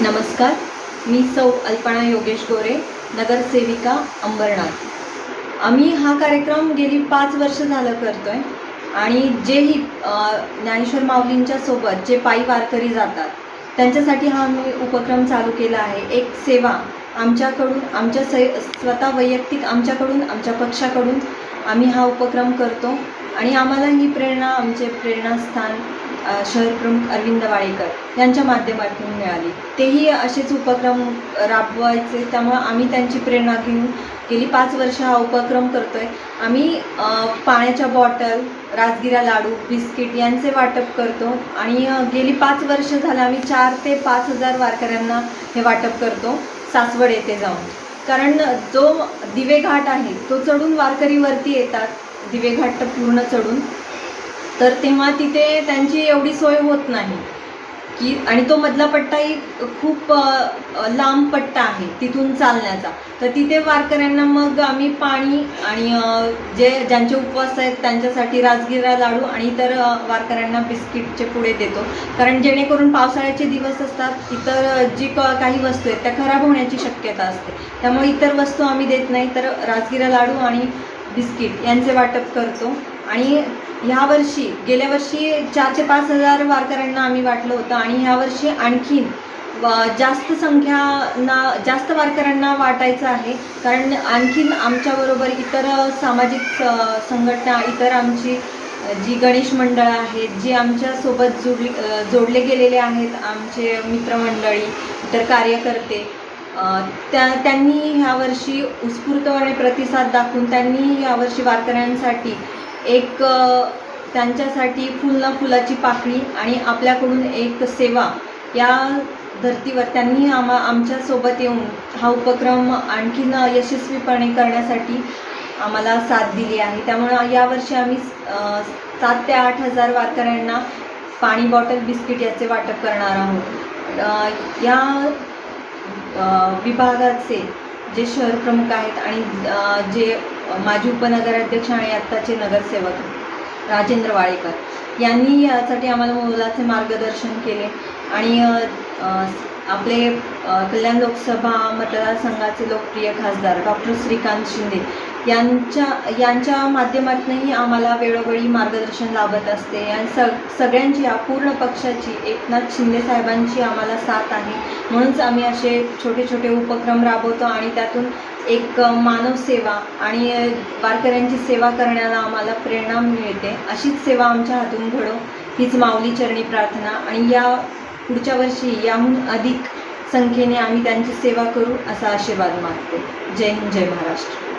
नमस्कार, मी सौ अल्पना योगेश गोरे, नगरसेविका अंबरनाथ। आम्ही हा कार्यक्रम गेली 5 वर्ष झालं करतोय आणि जेही ज्ञानेश्वर माऊलींच्या सोबत जे पायी वारकरी जातात त्यांच्यासाठी हा आम्ही उपक्रम चालू केला आहे। एक सेवा आमच्याकडून, स्वतः वैयक्तिक आमच्याकडून, आमच्या पक्षाकडून आम्ही हा उपक्रम करतो आणि आम्हाला ही प्रेरणा आमचे प्रेरणास्थान शहर प्रमुख अरविंद वाडेकर यांच्या माध्यमातून मिळाली। तेही असेच उपक्रम राबवायचे, त्यामुळे आम्ही त्यांची प्रेरणा घेऊन गेली 5 वर्ष हा उपक्रम करतोय। आम्ही पाण्याच्या बॉटल, राजगिरा लाडू, बिस्किट यांचे वाटप करतो आणि गेली 5 वर्ष झालं आम्ही 4 ते 5,000 वारकऱ्यांना हे वाटप करतो सासवड येथे जाऊन। कारण जो दिवे घाट आहे तो चढून वारकरी वरती येतात, दिवे घाट पूर्ण चढून, तर तेव्हा तिथे त्यांची एवढी सोय होत नाही की, आणि तो मधला पट्टाही खूप लांब पट्टा आहे तिथून चालण्याचा, तर तिथे वारकऱ्यांना मग आम्ही पाणी आणि ज्यांचे उपवास आहेत त्यांच्यासाठी राजगिरा लाडू आणि इतर वारकऱ्यांना बिस्किटचे पुडे देतो। कारण जेणेकरून पावसाळ्याचे दिवस असतात, इतर जी काही वस्तू आहेत त्या खराब होण्याची शक्यता असते, त्यामुळे इतर वस्तू आम्ही देत नाही, तर राजगिरा लाडू आणि बिस्किट यांचे वाटप करतो। आणि ह्यावर्षी, गेल्या वर्षी 4 ते 5,000 वारकऱ्यांना आम्ही वाटलं होतं आणि ह्यावर्षी आणखीन जास्त वारकऱ्यांना वाटायचं आहे। कारण आणखीन आमच्याबरोबर इतर सामाजिक संघटना, इतर आमची जी गणेश मंडळं आहेत, जी आमच्यासोबत जोडले गेलेले आहेत, आमचे मित्रमंडळी, इतर कार्यकर्ते, त्यांनी ह्यावर्षी उत्स्फूर्तपणे प्रतिसाद दाखवून त्यांनी यावर्षी वारकऱ्यांसाठी एक त्यांच्यासाठी फुलाची पाकळी आणि आपल्याकडून एक सेवा या धर्तीवर त्यांनी आमच्यासोबत येऊन हा उपक्रम आणखीन यशस्वीपणे करण्यासाठी आम्हाला साथ दिली आहे। त्यामुळे यावर्षी आम्ही 7 ते 8,000 वारकऱ्यांना पाणी बॉटल, बिस्किट याचे वाटप करणार आहोत। या विभागाचे जे शहर प्रमुख आहेत आणि जे माजी उपनगराध्यक्ष आणि आत्ताचे नगरसेवक राजेंद्र वाडेकर यांनी यासाठी आम्हाला मोलाचे मार्गदर्शन केले आणि आपले कल्याण लोकसभा मतदारसंघाचे लोकप्रिय खासदार डॉक्टर श्रीकांत शिंदे यांच्या माध्यमातूनही आम्हाला वेळोवेळी मार्गदर्शन लाभत असते। या सगळ्यांची, या पूर्ण पक्षाची, एकनाथ शिंदे साहेबांची आम्हाला साथ आहे, म्हणूनच आम्ही असे छोटे छोटे उपक्रम राबवतो आणि त्यातून एक मानव सेवा आणि वारकऱ्यांची सेवा करण्याला आम्हाला प्रेरणा मिळते। अशीच सेवा आमच्या हातून घडो हीच माऊली चरणी प्रार्थना आणि या पुढच्या वर्षी याहून अधिक संख्येने आम्ही त्यांची सेवा करू असा आशीर्वाद मागते। जय हिंद, जय महाराष्ट्र।